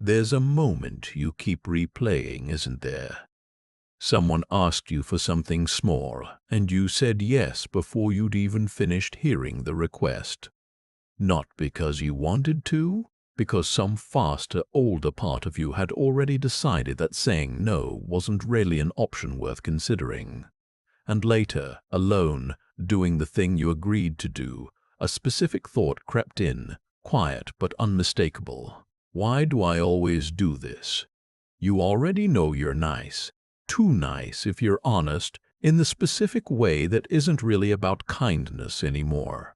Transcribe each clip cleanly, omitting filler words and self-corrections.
There's a moment you keep replaying, isn't there? Someone asked you for something small, and you said yes before you'd even finished hearing the request. Not because you wanted to, because some faster, older part of you had already decided that saying no wasn't really an option worth considering. And later, alone, doing the thing you agreed to do, a specific thought crept in, quiet but unmistakable. Why do I always do this? You already know you're nice. Too nice, if you're honest, in the specific way that isn't really about kindness anymore.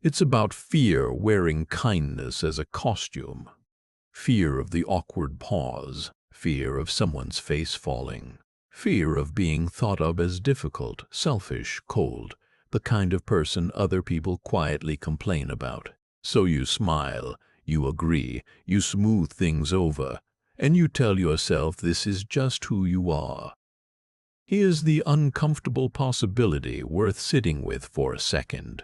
It's about fear wearing kindness as a costume. Fear of the awkward pause, fear of someone's face falling, fear of being thought of as difficult, selfish, cold, the kind of person other people quietly complain about. So you smile, you agree, you smooth things over, and you tell yourself this is just who you are. Here's the uncomfortable possibility worth sitting with for a second.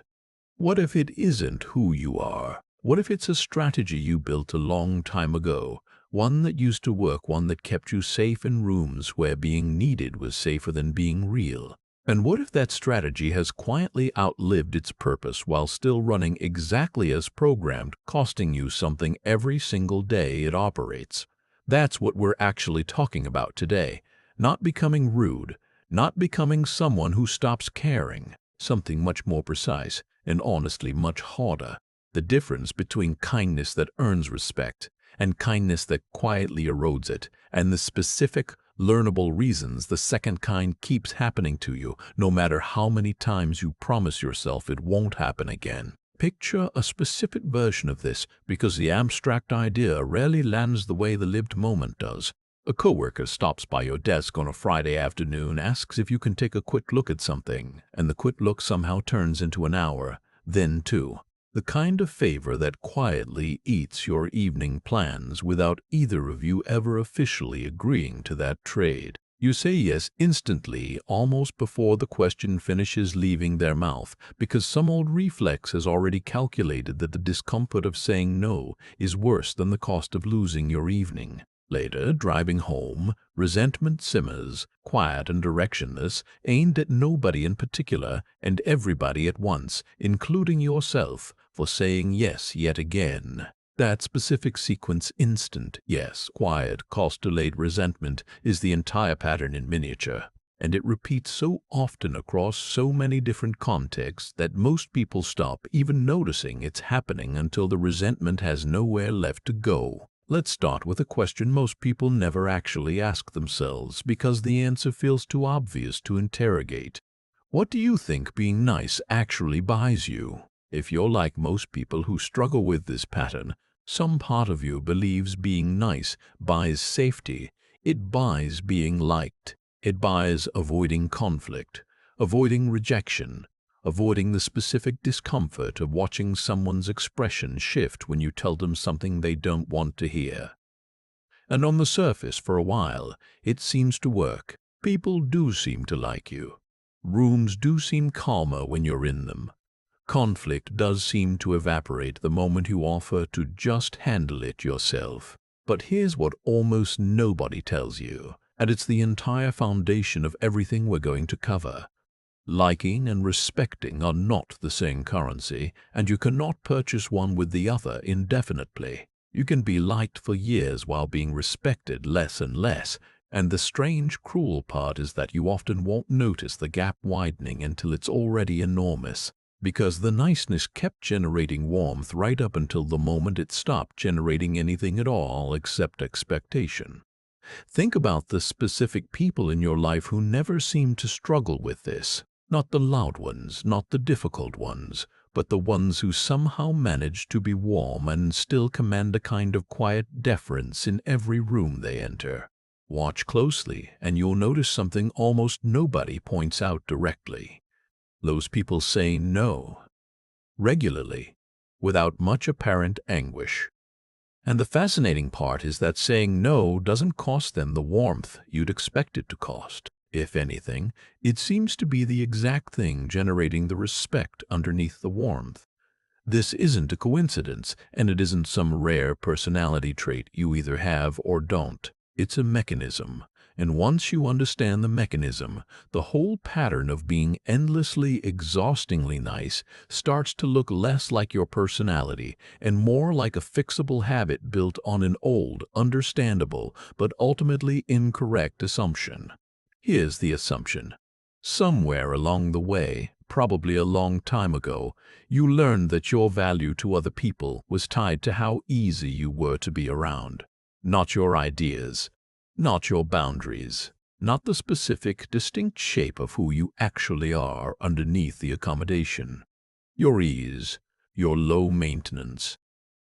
What if it isn't who you are? What if it's a strategy you built a long time ago, one that used to work, one that kept you safe in rooms where being needed was safer than being real? And what if that strategy has quietly outlived its purpose while still running exactly as programmed, costing you something every single day it operates? That's what we're actually talking about today. Not becoming rude, not becoming someone who stops caring, something much more precise and honestly much harder. The difference between kindness that earns respect and kindness that quietly erodes it, and the specific, learnable reasons the second kind keeps happening to you, no matter how many times you promise yourself it won't happen again. Picture a specific version of this, because the abstract idea rarely lands the way the lived moment does. A coworker stops by your desk on a Friday afternoon, asks if you can take a quick look at something, and the quick look somehow turns into an hour, then two. The kind of favor that quietly eats your evening plans without either of you ever officially agreeing to that trade. You say yes instantly, almost before the question finishes leaving their mouth, because some old reflex has already calculated that the discomfort of saying no is worse than the cost of losing your evening. Later, driving home, resentment simmers, quiet and directionless, aimed at nobody in particular and everybody at once, including yourself, for saying yes yet again. That specific sequence, instant yes, quiet, cost-delayed resentment, is the entire pattern in miniature. And it repeats so often across so many different contexts that most people stop even noticing it's happening until the resentment has nowhere left to go. Let's start with a question most people never actually ask themselves because the answer feels too obvious to interrogate. What do you think being nice actually buys you? If you're like most people who struggle with this pattern, some part of you believes being nice buys safety. It buys being liked. It buys avoiding conflict, avoiding rejection, avoiding the specific discomfort of watching someone's expression shift when you tell them something they don't want to hear. And on the surface, for a while, it seems to work. People do seem to like you. Rooms do seem calmer when you're in them. Conflict does seem to evaporate the moment you offer to just handle it yourself. But here's what almost nobody tells you, and it's the entire foundation of everything we're going to cover. Liking and respecting are not the same currency, and you cannot purchase one with the other indefinitely. You can be liked for years while being respected less and less, and the strange, cruel part is that you often won't notice the gap widening until it's already enormous, because the niceness kept generating warmth right up until the moment it stopped generating anything at all except expectation. Think about the specific people in your life who never seem to struggle with this. Not the loud ones, not the difficult ones, but the ones who somehow manage to be warm and still command a kind of quiet deference in every room they enter. Watch closely, and you'll notice something almost nobody points out directly. Those people say no, regularly, without much apparent anguish. And the fascinating part is that saying no doesn't cost them the warmth you'd expect it to cost. If anything, it seems to be the exact thing generating the respect underneath the warmth. This isn't a coincidence, and it isn't some rare personality trait you either have or don't. It's a mechanism. And once you understand the mechanism, the whole pattern of being endlessly, exhaustingly nice starts to look less like your personality and more like a fixable habit built on an old, understandable, but ultimately incorrect assumption. Here's the assumption. Somewhere along the way, probably a long time ago, you learned that your value to other people was tied to how easy you were to be around, not your ideas, not your boundaries, not the specific, distinct shape of who you actually are underneath the accommodation. Your ease, your low maintenance,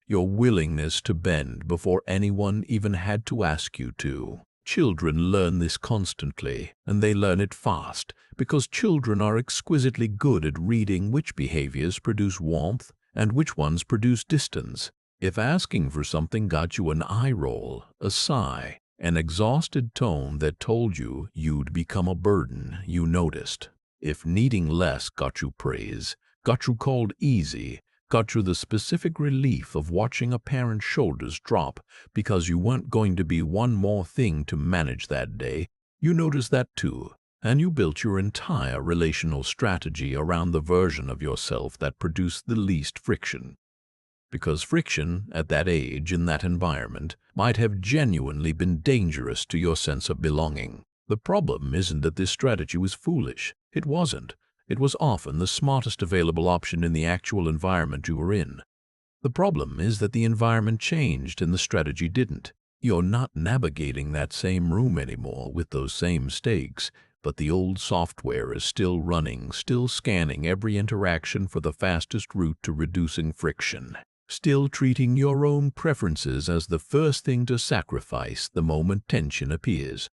your willingness to bend before anyone even had to ask you to. Children learn this constantly, and they learn it fast, because children are exquisitely good at reading which behaviors produce warmth and which ones produce distance. If asking for something got you an eye roll, a sigh, an exhausted tone that told you you'd become a burden, you noticed. If needing less got you praise, got you called easy, got you the specific relief of watching a parent's shoulders drop because you weren't going to be one more thing to manage that day, you noticed that too, and you built your entire relational strategy around the version of yourself that produced the least friction. Because friction, at that age, in that environment, might have genuinely been dangerous to your sense of belonging. The problem isn't that this strategy was foolish. It wasn't. It was often the smartest available option in the actual environment you were in. The problem is that the environment changed and the strategy didn't. You're not navigating that same room anymore with those same stakes, but the old software is still running, still scanning every interaction for the fastest route to reducing friction, still treating your own preferences as the first thing to sacrifice the moment tension appears.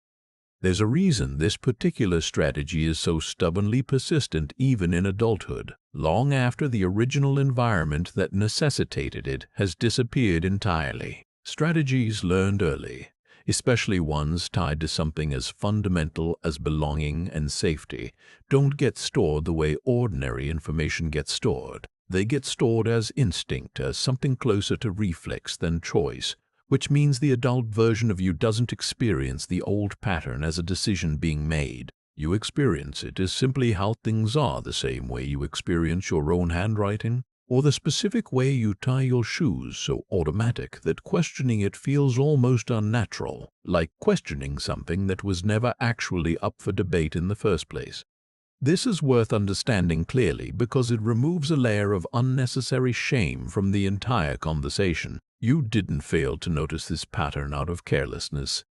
There's a reason this particular strategy is so stubbornly persistent even in adulthood, long after the original environment that necessitated it has disappeared entirely. Strategies learned early, especially ones tied to something as fundamental as belonging and safety, don't get stored the way ordinary information gets stored. They get stored as instinct, as something closer to reflex than choice, which means the adult version of you doesn't experience the old pattern as a decision being made. You experience it as simply how things are, the same way you experience your own handwriting, or the specific way you tie your shoes, so automatic that questioning it feels almost unnatural, like questioning something that was never actually up for debate in the first place. This is worth understanding clearly because it removes a layer of unnecessary shame from the entire conversation. You didn't fail to notice this pattern out of carelessness.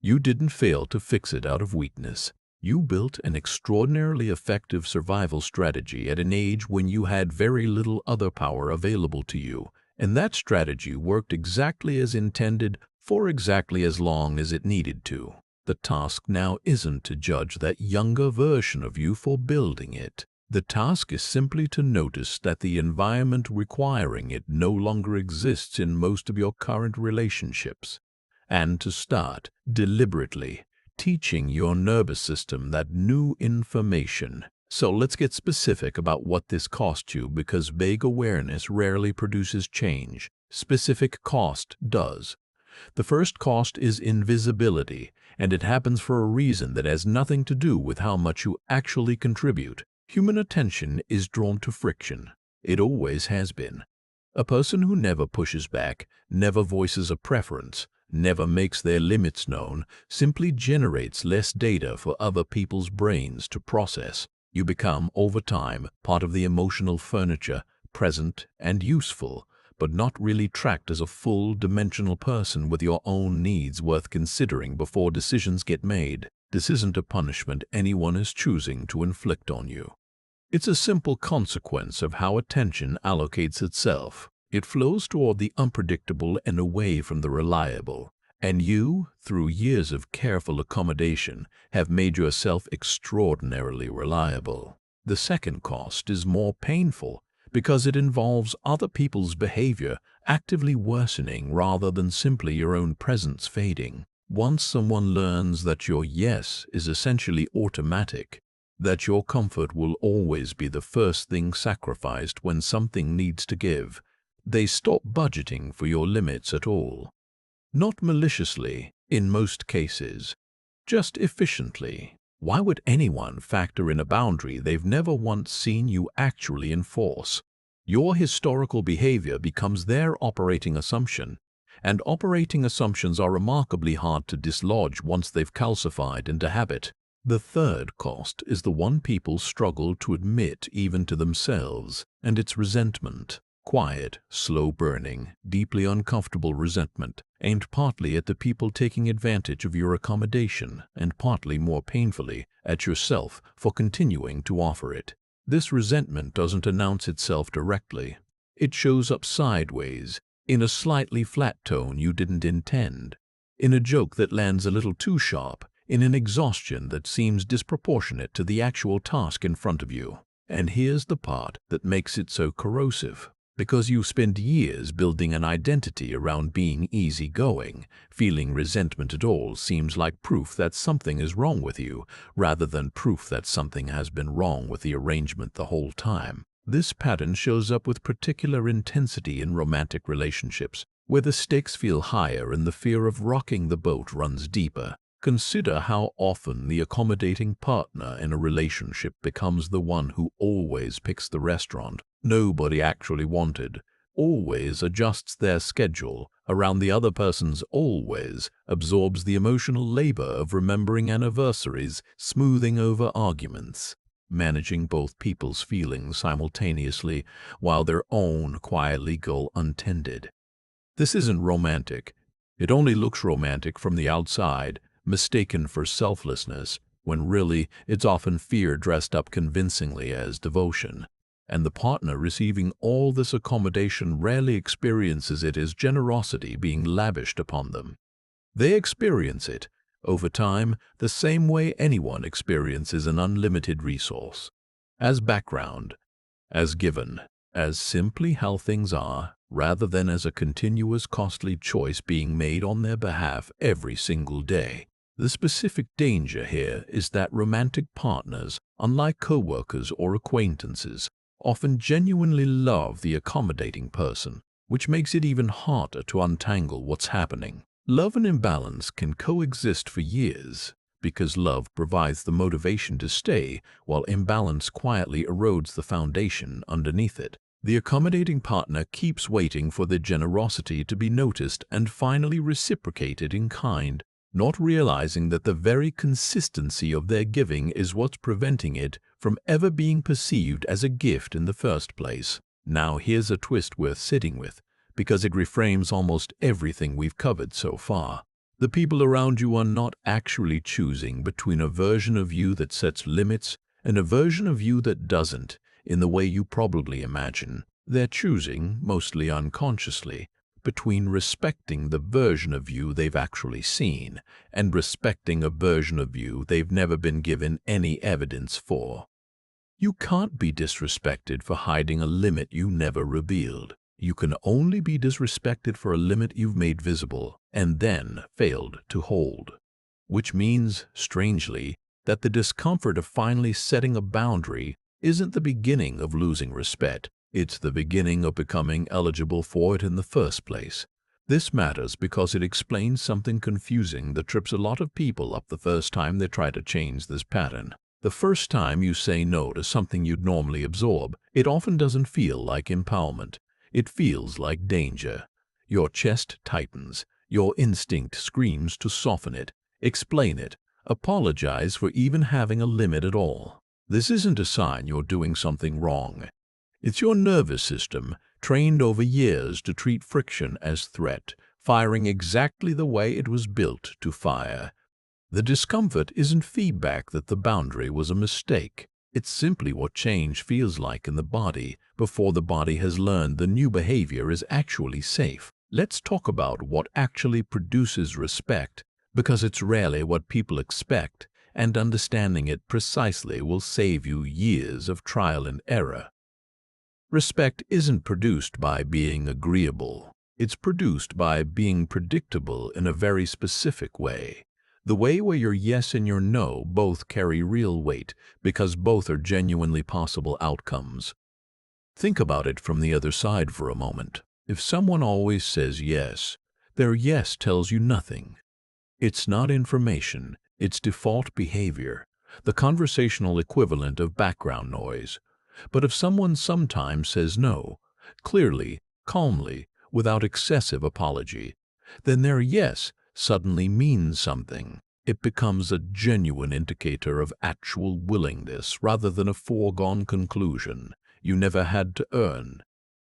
You didn't fail to fix it out of weakness. You built an extraordinarily effective survival strategy at an age when you had very little other power available to you, and that strategy worked exactly as intended for exactly as long as it needed to. The task now isn't to judge that younger version of you for building it. The task is simply to notice that the environment requiring it no longer exists in most of your current relationships, and to start, deliberately, teaching your nervous system that new information. So let's get specific about what this cost you, because vague awareness rarely produces change. Specific cost does. The first cost is invisibility, and it happens for a reason that has nothing to do with how much you actually contribute. Human attention is drawn to friction. It always has been. A person who never pushes back, never voices a preference, never makes their limits known, simply generates less data for other people's brains to process. You become, over time, part of the emotional furniture, present and useful, but not really tracked as a full-dimensional person with your own needs worth considering before decisions get made. This isn't a punishment anyone is choosing to inflict on you. It's a simple consequence of how attention allocates itself. It flows toward the unpredictable and away from the reliable. And you, through years of careful accommodation, have made yourself extraordinarily reliable. The second cost is more painful because it involves other people's behavior actively worsening rather than simply your own presence fading. Once someone learns that your yes is essentially automatic, that your comfort will always be the first thing sacrificed when something needs to give. They stop budgeting for your limits at all. Not maliciously, in most cases, just efficiently. Why would anyone factor in a boundary they've never once seen you actually enforce? Your historical behavior becomes their operating assumption, and operating assumptions are remarkably hard to dislodge once they've calcified into habit. The third cost is the one people struggle to admit even to themselves, and it's resentment. Quiet, slow-burning, deeply uncomfortable resentment, aimed partly at the people taking advantage of your accommodation and partly, more painfully, at yourself for continuing to offer it. This resentment doesn't announce itself directly. It shows up sideways, in a slightly flat tone you didn't intend, in a joke that lands a little too sharp, in an exhaustion that seems disproportionate to the actual task in front of you. And here's the part that makes it so corrosive. Because you spend years building an identity around being easygoing, feeling resentment at all seems like proof that something is wrong with you, rather than proof that something has been wrong with the arrangement the whole time. This pattern shows up with particular intensity in romantic relationships, where the stakes feel higher and the fear of rocking the boat runs deeper. Consider how often the accommodating partner in a relationship becomes the one who always picks the restaurant nobody actually wanted, always adjusts their schedule around the other person's always, absorbs the emotional labor of remembering anniversaries, smoothing over arguments, managing both people's feelings simultaneously while their own quietly go untended. This isn't romantic. It only looks romantic from the outside, mistaken for selflessness, when really it's often fear dressed up convincingly as devotion. And the partner receiving all this accommodation rarely experiences it as generosity being lavished upon them. They experience it, over time, the same way anyone experiences an unlimited resource. As background, as given, as simply how things are, rather than as a continuous costly choice being made on their behalf every single day. The specific danger here is that romantic partners, unlike co-workers or acquaintances, often genuinely love the accommodating person, which makes it even harder to untangle what's happening. Love and imbalance can coexist for years, because love provides the motivation to stay, while imbalance quietly erodes the foundation underneath it. The accommodating partner keeps waiting for their generosity to be noticed and finally reciprocated in kind, not realizing that the very consistency of their giving is what's preventing it from ever being perceived as a gift in the first place. Now here's a twist worth sitting with, because it reframes almost everything we've covered so far. The people around you are not actually choosing between a version of you that sets limits and a version of you that doesn't, in the way you probably imagine. They're choosing, mostly unconsciously, between respecting the version of you they've actually seen and respecting a version of you they've never been given any evidence for. You can't be disrespected for hiding a limit you never revealed. You can only be disrespected for a limit you've made visible and then failed to hold. Which means, strangely, that the discomfort of finally setting a boundary isn't the beginning of losing respect. It's the beginning of becoming eligible for it in the first place. This matters because it explains something confusing that trips a lot of people up the first time they try to change this pattern. The first time you say no to something you'd normally absorb, it often doesn't feel like empowerment. It feels like danger. Your chest tightens. Your instinct screams to soften it, explain it, apologize for even having a limit at all. This isn't a sign you're doing something wrong. It's your nervous system, trained over years to treat friction as threat, firing exactly the way it was built to fire. The discomfort isn't feedback that the boundary was a mistake. It's simply what change feels like in the body before the body has learned the new behavior is actually safe. Let's talk about what actually produces respect, because it's rarely what people expect, and understanding it precisely will save you years of trial and error. Respect isn't produced by being agreeable. It's produced by being predictable in a very specific way. The way where your yes and your no both carry real weight because both are genuinely possible outcomes. Think about it from the other side for a moment. If someone always says yes, their yes tells you nothing. It's not information, it's default behavior, the conversational equivalent of background noise. But if someone sometimes says no, clearly, calmly, without excessive apology, then their yes suddenly means something. It becomes a genuine indicator of actual willingness rather than a foregone conclusion you never had to earn.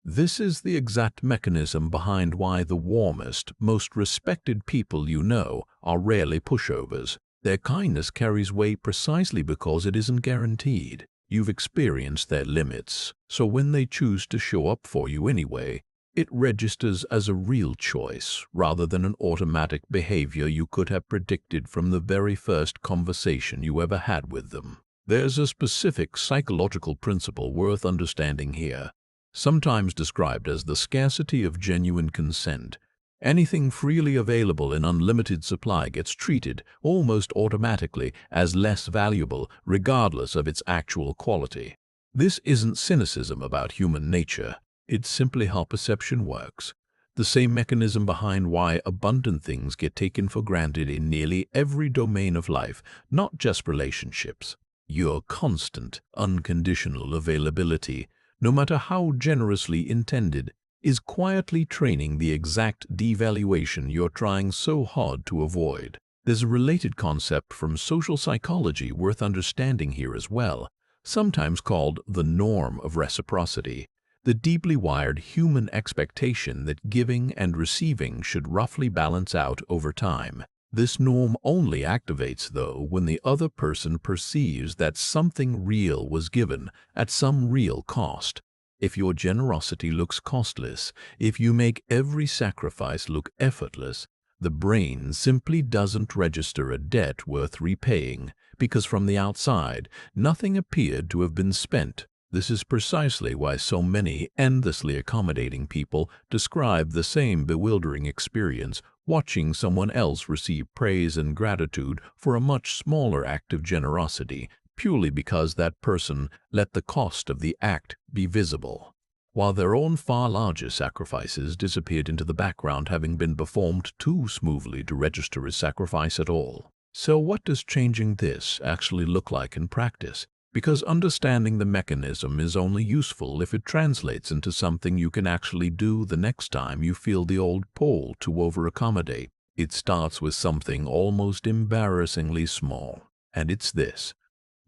This is the exact mechanism behind why the warmest, most respected people you know are rarely pushovers. Their kindness carries weight precisely because it isn't guaranteed. You've experienced their limits, so when they choose to show up for you anyway, it registers as a real choice rather than an automatic behavior you could have predicted from the very first conversation you ever had with them. There's a specific psychological principle worth understanding here, sometimes described as the scarcity of genuine consent. Anything freely available in unlimited supply gets treated almost automatically as less valuable regardless of its actual quality. This isn't cynicism about human nature. It's simply how perception works. The same mechanism behind why abundant things get taken for granted in nearly every domain of life, not just relationships. Your constant, unconditional availability, no matter how generously intended, is quietly training the exact devaluation you're trying so hard to avoid. There's a related concept from social psychology worth understanding here as well, sometimes called the norm of reciprocity, the deeply wired human expectation that giving and receiving should roughly balance out over time. This norm only activates, though, when the other person perceives that something real was given at some real cost. If your generosity looks costless, if you make every sacrifice look effortless, the brain simply doesn't register a debt worth repaying, because from the outside, nothing appeared to have been spent. This is precisely why so many endlessly accommodating people describe the same bewildering experience watching someone else receive praise and gratitude for a much smaller act of generosity, purely because that person let the cost of the act be visible, while their own far larger sacrifices disappeared into the background, having been performed too smoothly to register as sacrifice at all. So what does changing this actually look like in practice? Because understanding the mechanism is only useful if it translates into something you can actually do the next time you feel the old pull to over-accommodate. It starts with something almost embarrassingly small, and it's this: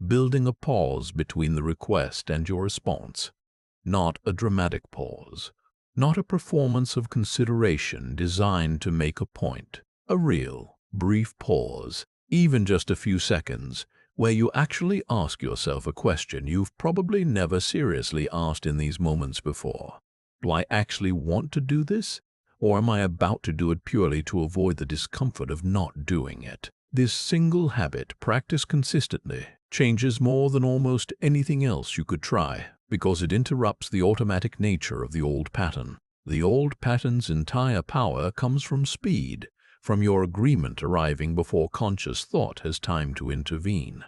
building a pause between the request and your response. Not a dramatic pause, not a performance of consideration designed to make a point. A real, brief pause, even just a few seconds, where you actually ask yourself a question you've probably never seriously asked in these moments before. Do I actually want to do this? Or am I about to do it purely to avoid the discomfort of not doing it? This single habit, practiced consistently, changes more than almost anything else you could try, because it interrupts the automatic nature of the old pattern. The old pattern's entire power comes from speed, from your agreement arriving before conscious thought has time to intervene.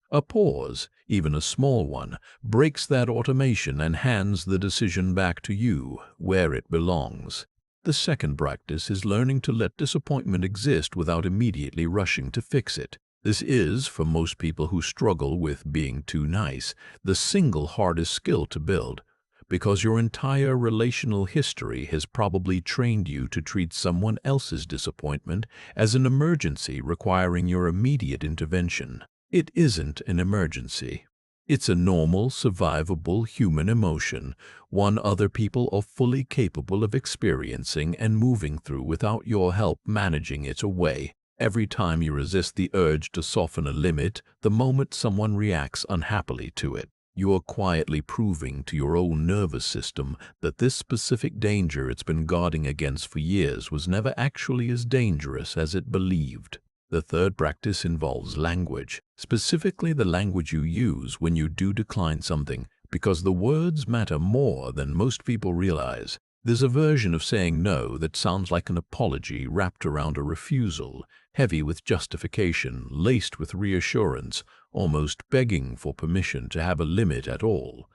A pause, even a small one, breaks that automation and hands the decision back to you, where it belongs. The second practice is learning to let disappointment exist without immediately rushing to fix it. This is, for most people who struggle with being too nice, the single hardest skill to build, because your entire relational history has probably trained you to treat someone else's disappointment as an emergency requiring your immediate intervention. It isn't an emergency. It's a normal, survivable human emotion, one other people are fully capable of experiencing and moving through without your help managing it away. Every time you resist the urge to soften a limit, the moment someone reacts unhappily to it, you are quietly proving to your own nervous system that this specific danger it's been guarding against for years was never actually as dangerous as it believed. The third practice involves language, specifically the language you use when you do decline something, because the words matter more than most people realize. There's a version of saying no that sounds like an apology wrapped around a refusal, heavy with justification, laced with reassurance, almost begging for permission to have a limit at all.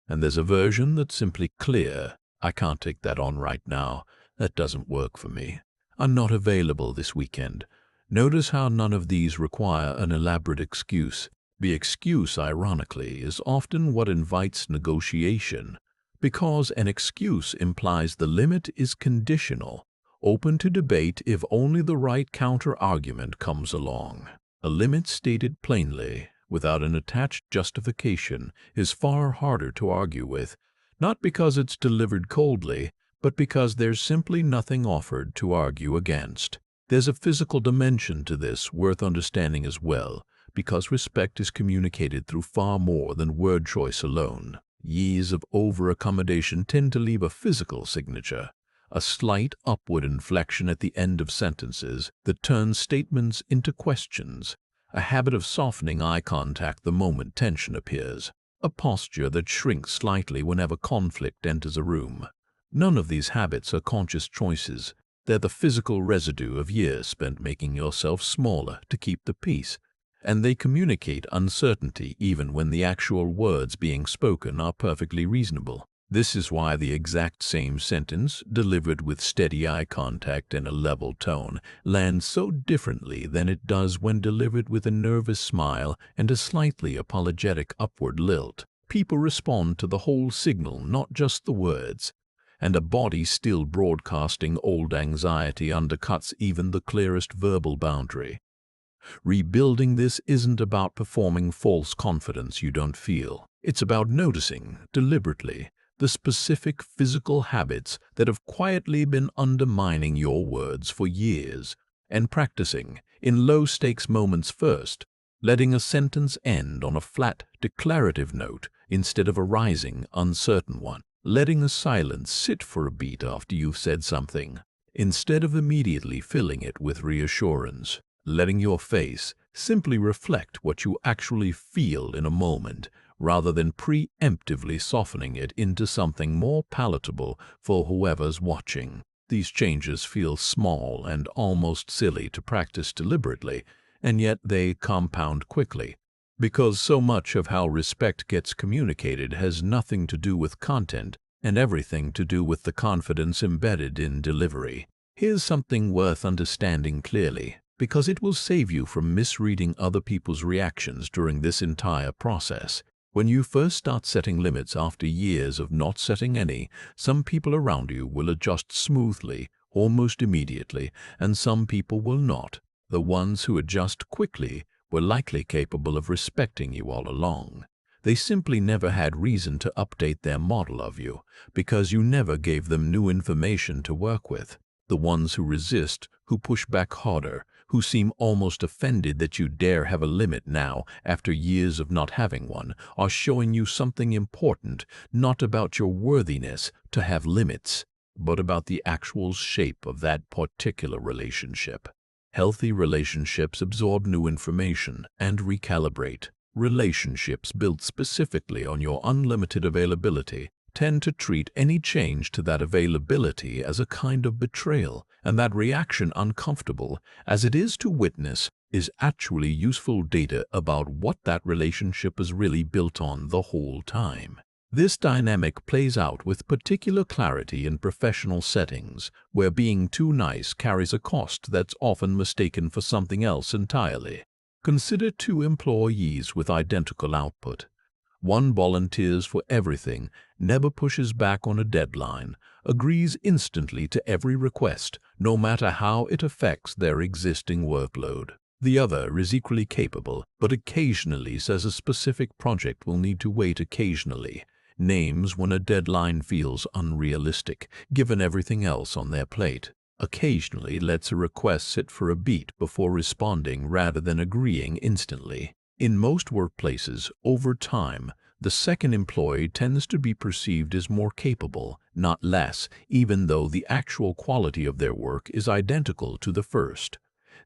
And there's a version that's simply clear. I can't take that on right now. That doesn't work for me. I'm not available this weekend. Notice how none of these require an elaborate excuse. The excuse, ironically, is often what invites negotiation, because an excuse implies the limit is conditional, open to debate if only the right counter-argument comes along. A limit stated plainly, without an attached justification, is far harder to argue with, not because it's delivered coldly, but because there's simply nothing offered to argue against. There's a physical dimension to this worth understanding as well, because respect is communicated through far more than word choice alone. Years of over-accommodation tend to leave a physical signature, a slight upward inflection at the end of sentences that turns statements into questions, a habit of softening eye contact the moment tension appears, a posture that shrinks slightly whenever conflict enters a room. None of these habits are conscious choices. They're the physical residue of years spent making yourself smaller to keep the peace, and they communicate uncertainty even when the actual words being spoken are perfectly reasonable. This is why the exact same sentence, delivered with steady eye contact and a level tone, lands so differently than it does when delivered with a nervous smile and a slightly apologetic upward lilt. People respond to the whole signal, not just the words, and a body still broadcasting old anxiety undercuts even the clearest verbal boundary. Rebuilding this isn't about performing false confidence you don't feel. It's about noticing, deliberately, the specific physical habits that have quietly been undermining your words for years, and practicing, in low-stakes moments first, letting a sentence end on a flat, declarative note instead of a rising, uncertain one, letting a silence sit for a beat after you've said something, instead of immediately filling it with reassurance, letting your face simply reflect what you actually feel in a moment, rather than preemptively softening it into something more palatable for whoever's watching. These changes feel small and almost silly to practice deliberately, and yet they compound quickly, because so much of how respect gets communicated has nothing to do with content and everything to do with the confidence embedded in delivery. Here's something worth understanding clearly, because it will save you from misreading other people's reactions during this entire process. When you first start setting limits after years of not setting any, some people around you will adjust smoothly, almost immediately, and some people will not. The ones who adjust quickly were likely capable of respecting you all along. They simply never had reason to update their model of you, because you never gave them new information to work with. The ones who resist, who push back harder, who seem almost offended that you dare have a limit now after years of not having one, are showing you something important, not about your worthiness to have limits, but about the actual shape of that particular relationship. Healthy relationships absorb new information and recalibrate. Relationships built specifically on your unlimited availability tend to treat any change to that availability as a kind of betrayal, and that reaction, uncomfortable as it is to witness, is actually useful data about what that relationship is really built on the whole time. This dynamic plays out with particular clarity in professional settings, where being too nice carries a cost that's often mistaken for something else entirely. Consider two employees with identical output. One volunteers for everything, never pushes back on a deadline, agrees instantly to every request, no matter how it affects their existing workload. The other is equally capable, but occasionally says a specific project will need to wait occasionally, names when a deadline feels unrealistic, given everything else on their plate, occasionally lets a request sit for a beat before responding rather than agreeing instantly. In most workplaces, over time, the second employee tends to be perceived as more capable, not less, even though the actual quality of their work is identical to the first.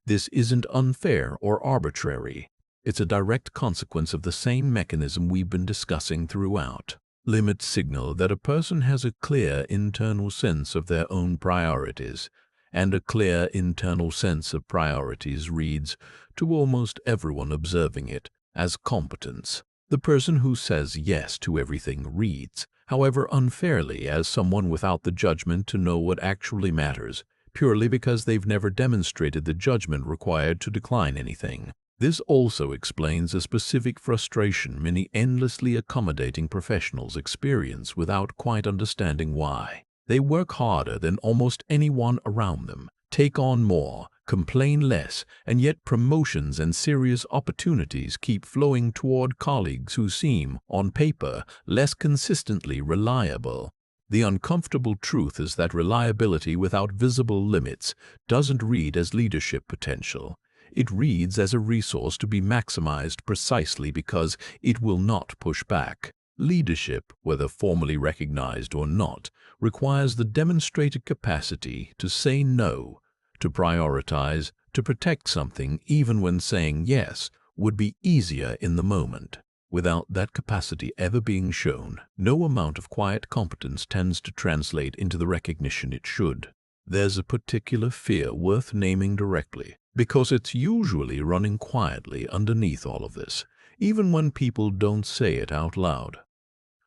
This isn't unfair or arbitrary. It's a direct consequence of the same mechanism we've been discussing throughout. Limits signal that a person has a clear internal sense of their own priorities, and a clear internal sense of priorities reads, to almost everyone observing it, as competence. The person who says yes to everything reads, however unfairly, as someone without the judgment to know what actually matters, purely because they've never demonstrated the judgment required to decline anything. This also explains a specific frustration many endlessly accommodating professionals experience without quite understanding why. They work harder than almost anyone around them, take on more, complain less, and yet promotions and serious opportunities keep flowing toward colleagues who seem, on paper, less consistently reliable. The uncomfortable truth is that reliability without visible limits doesn't read as leadership potential. It reads as a resource to be maximized precisely because it will not push back. Leadership, whether formally recognized or not, requires the demonstrated capacity to say no, to prioritize, to protect something even when saying yes would be easier in the moment. Without that capacity ever being shown, no amount of quiet competence tends to translate into the recognition it should. There's a particular fear worth naming directly, because it's usually running quietly underneath all of this, even when people don't say it out loud.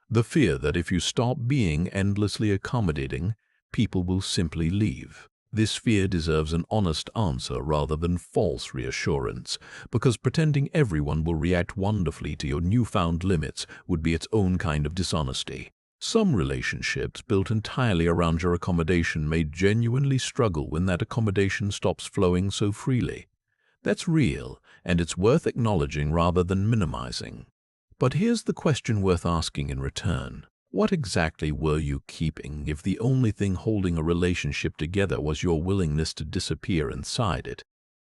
The fear that if you stop being endlessly accommodating, people will simply leave. This fear deserves an honest answer rather than false reassurance, because pretending everyone will react wonderfully to your newfound limits would be its own kind of dishonesty. Some relationships built entirely around your accommodation may genuinely struggle when that accommodation stops flowing so freely. That's real, and it's worth acknowledging rather than minimizing. But here's the question worth asking in return. What exactly were you keeping if the only thing holding a relationship together was your willingness to disappear inside it?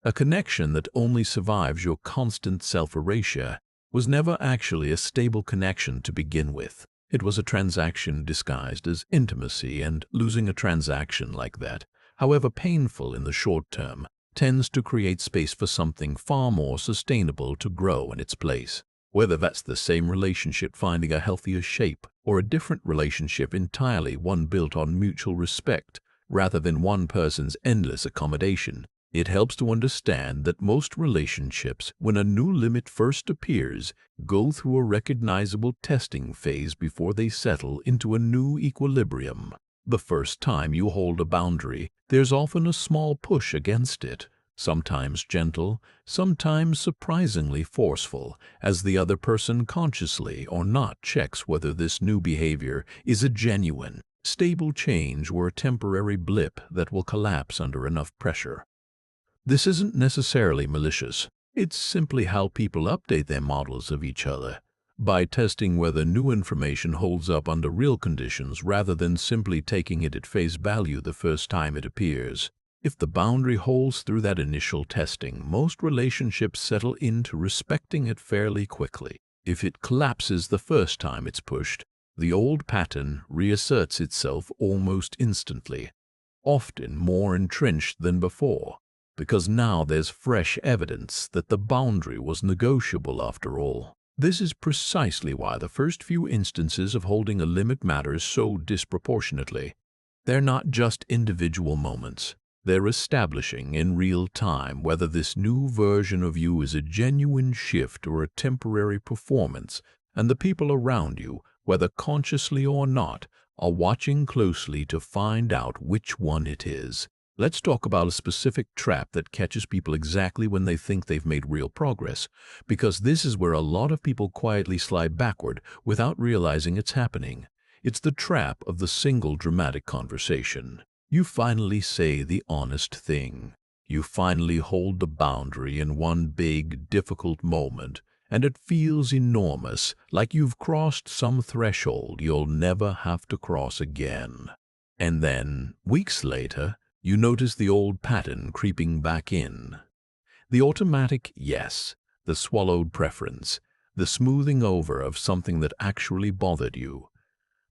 A connection that only survives your constant self-erasure was never actually a stable connection to begin with. It was a transaction disguised as intimacy, and losing a transaction like that, however painful in the short term, tends to create space for something far more sustainable to grow in its place. Whether that's the same relationship finding a healthier shape or a different relationship entirely, one built on mutual respect rather than one person's endless accommodation, it helps to understand that most relationships, when a new limit first appears, go through a recognizable testing phase before they settle into a new equilibrium. The first time you hold a boundary, there's often a small push against it, sometimes gentle, sometimes surprisingly forceful, as the other person consciously or not checks whether this new behavior is a genuine, stable change or a temporary blip that will collapse under enough pressure. This isn't necessarily malicious. It's simply how people update their models of each other, by testing whether new information holds up under real conditions rather than simply taking it at face value the first time it appears. If the boundary holds through that initial testing, most relationships settle into respecting it fairly quickly. If it collapses the first time it's pushed, the old pattern reasserts itself almost instantly, often more entrenched than before, because now there's fresh evidence that the boundary was negotiable after all. This is precisely why the first few instances of holding a limit matters so disproportionately. They're not just individual moments. They're establishing in real time whether this new version of you is a genuine shift or a temporary performance, and the people around you, whether consciously or not, are watching closely to find out which one it is. Let's talk about a specific trap that catches people exactly when they think they've made real progress, because this is where a lot of people quietly slide backward without realizing it's happening. It's the trap of the single dramatic conversation. You finally say the honest thing. You finally hold the boundary in one big, difficult moment, and it feels enormous, like you've crossed some threshold you'll never have to cross again. And then, weeks later, you notice the old pattern creeping back in. The automatic yes, the swallowed preference, the smoothing over of something that actually bothered you.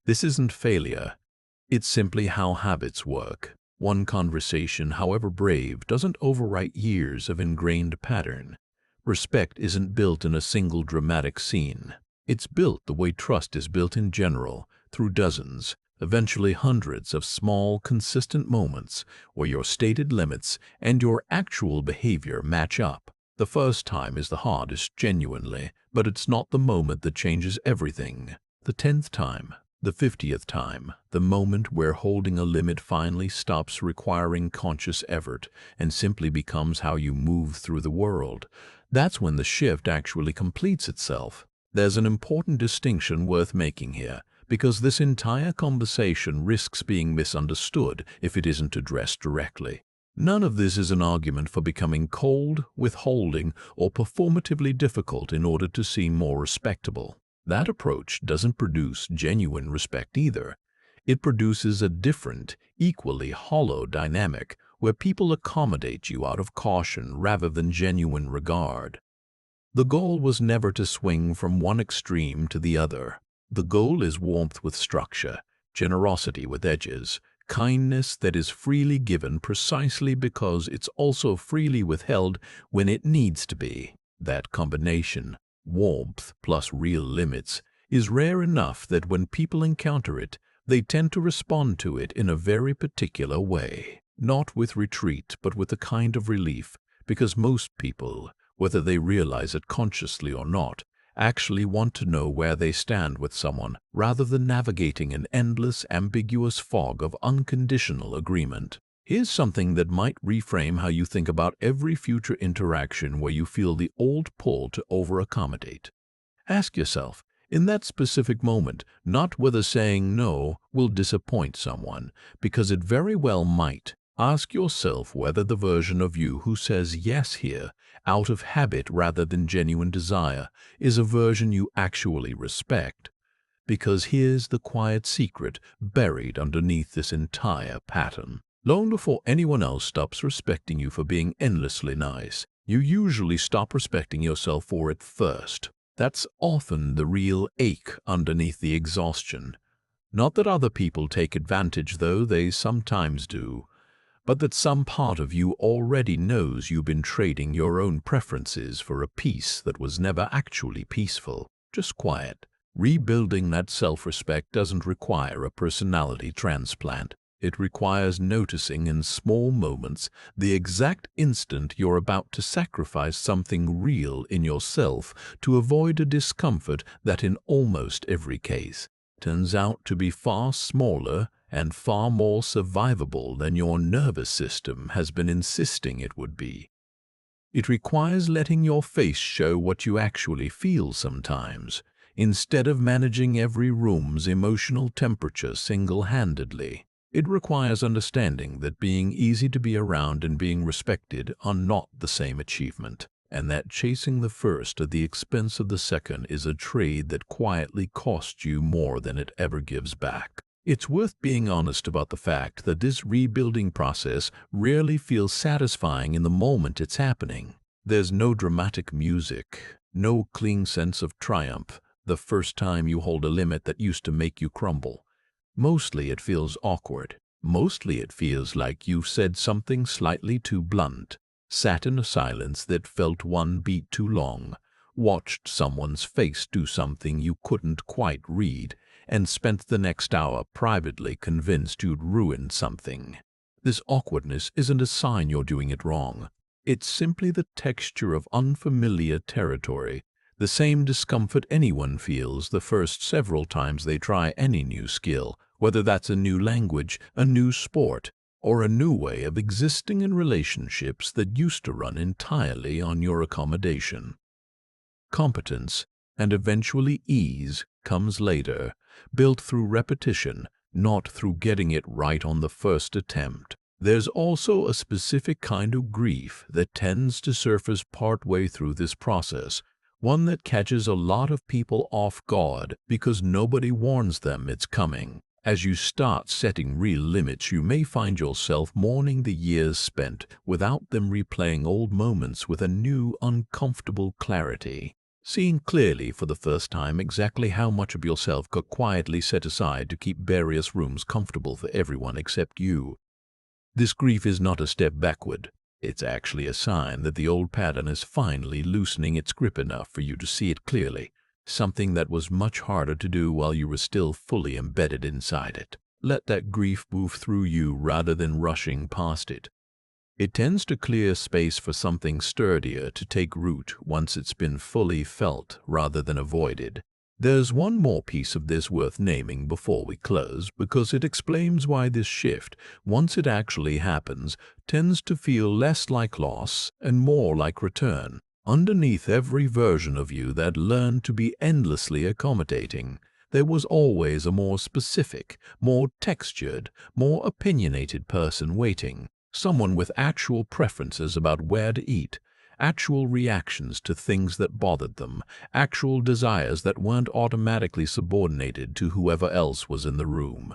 This isn't failure. It's simply how habits work. One conversation, however brave, doesn't overwrite years of ingrained pattern. Respect isn't built in a single dramatic scene. It's built the way trust is built in general, through dozens, eventually hundreds of small, consistent moments where your stated limits and your actual behavior match up. The first time is the hardest, genuinely, but it's not the moment that changes everything. The 10th time, the 50th time, the moment where holding a limit finally stops requiring conscious effort and simply becomes how you move through the world, that's when the shift actually completes itself. There's an important distinction worth making here, because this entire conversation risks being misunderstood if it isn't addressed directly. None of this is an argument for becoming cold, withholding, or performatively difficult in order to seem more respectable. That approach doesn't produce genuine respect either. It produces a different, equally hollow dynamic where people accommodate you out of caution rather than genuine regard. The goal was never to swing from one extreme to the other. The goal is warmth with structure, generosity with edges, kindness that is freely given precisely because it's also freely withheld when it needs to be. That combination, warmth plus real limits, is rare enough that when people encounter it, they tend to respond to it in a very particular way. Not with retreat, but with a kind of relief, because most people, whether they realize it consciously or not, actually want to know where they stand with someone rather than navigating an endless, ambiguous fog of unconditional agreement. Here's something that might reframe how you think about every future interaction where you feel the old pull to over-accommodate. Ask yourself, in that specific moment, not whether saying no will disappoint someone, because it very well might. Ask yourself whether the version of you who says yes here, out of habit rather than genuine desire, is a version you actually respect. Because here's the quiet secret buried underneath this entire pattern. Long before anyone else stops respecting you for being endlessly nice, you usually stop respecting yourself for it first. That's often the real ache underneath the exhaustion. Not that other people take advantage, though they sometimes do, but that some part of you already knows you've been trading your own preferences for a peace that was never actually peaceful, just quiet. Rebuilding that self-respect doesn't require a personality transplant. It requires noticing in small moments the exact instant you're about to sacrifice something real in yourself to avoid a discomfort that in almost every case turns out to be far smaller and far more survivable than your nervous system has been insisting it would be. It requires letting your face show what you actually feel sometimes, instead of managing every room's emotional temperature single-handedly. It requires understanding that being easy to be around and being respected are not the same achievement, and that chasing the first at the expense of the second is a trade that quietly costs you more than it ever gives back. It's worth being honest about the fact that this rebuilding process rarely feels satisfying in the moment it's happening. There's no dramatic music, no clean sense of triumph the first time you hold a limit that used to make you crumble. Mostly it feels awkward. Mostly it feels like you've said something slightly too blunt, sat in a silence that felt one beat too long, watched someone's face do something you couldn't quite read, and spent the next hour privately convinced you'd ruined something. This awkwardness isn't a sign you're doing it wrong. It's simply the texture of unfamiliar territory, the same discomfort anyone feels the first several times they try any new skill, whether that's a new language, a new sport, or a new way of existing in relationships that used to run entirely on your accommodation. Competence, and eventually ease, comes later, built through repetition, not through getting it right on the first attempt. There's also a specific kind of grief that tends to surface partway through this process, one that catches a lot of people off guard because nobody warns them it's coming. As you start setting real limits, you may find yourself mourning the years spent without them, replaying old moments with a new, uncomfortable clarity. Seeing clearly for the first time exactly how much of yourself got quietly set aside to keep various rooms comfortable for everyone except you. This grief is not a step backward. It's actually a sign that the old pattern is finally loosening its grip enough for you to see it clearly. something that was much harder to do while you were still fully embedded inside it. Let that grief move through you rather than rushing past it. It tends to clear space for something sturdier to take root once it's been fully felt rather than avoided. There's one more piece of this worth naming before we close, because it explains why this shift, once it actually happens, tends to feel less like loss and more like return. Underneath every version of you that learned to be endlessly accommodating, there was always a more specific, more textured, more opinionated person waiting. Someone with actual preferences about where to eat, actual reactions to things that bothered them, actual desires that weren't automatically subordinated to whoever else was in the room.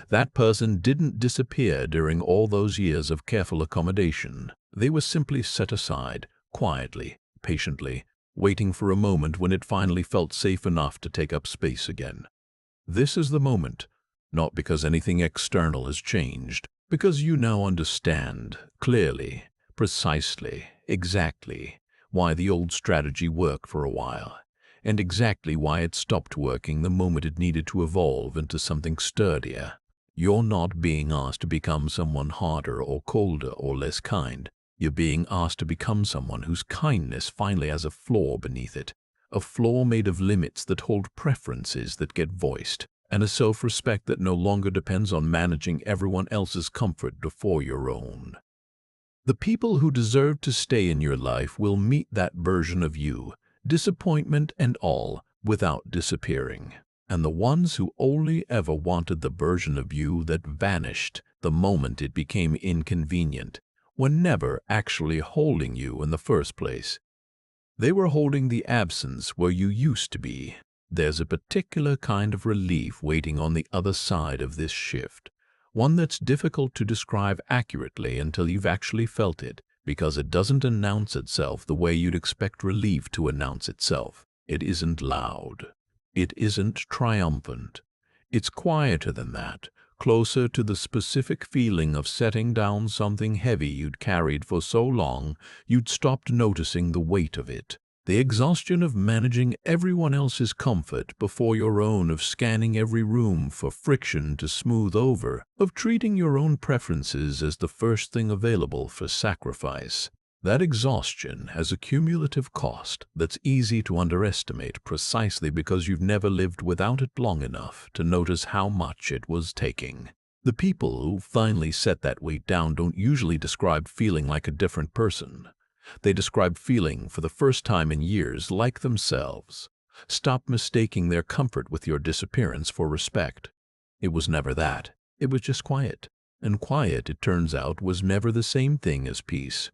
That person didn't disappear during all those years of careful accommodation. They were simply set aside, quietly, patiently, waiting for a moment when it finally felt safe enough to take up space again. This is the moment, not because anything external has changed, because you now understand clearly, precisely, exactly why the old strategy worked for a while, and exactly why it stopped working the moment it needed to evolve into something sturdier. You're not being asked to become someone harder or colder or less kind. You're being asked to become someone whose kindness finally has a flaw beneath it, a flaw made of limits that hold preferences that get voiced, and a self-respect that no longer depends on managing everyone else's comfort before your own. The people who deserve to stay in your life will meet that version of you, disappointment and all, without disappearing. And the ones who only ever wanted the version of you that vanished the moment it became inconvenient were never actually holding you in the first place. They were holding the absence where you used to be. There's a particular kind of relief waiting on the other side of this shift, one that's difficult to describe accurately until you've actually felt it, because it doesn't announce itself the way you'd expect relief to announce itself. It isn't loud. It isn't triumphant. It's quieter than that, closer to the specific feeling of setting down something heavy you'd carried for so long you'd stopped noticing the weight of it. The exhaustion of managing everyone else's comfort before your own, of scanning every room for friction to smooth over, of treating your own preferences as the first thing available for sacrifice. That exhaustion has a cumulative cost that's easy to underestimate precisely because you've never lived without it long enough to notice how much it was taking. The people who finally set that weight down don't usually describe feeling like a different person. They describe feeling for the first time in years like themselves. Stop mistaking their comfort with your disappearance for respect. It was never that. It was just quiet. And quiet, it turns out, was never the same thing as peace.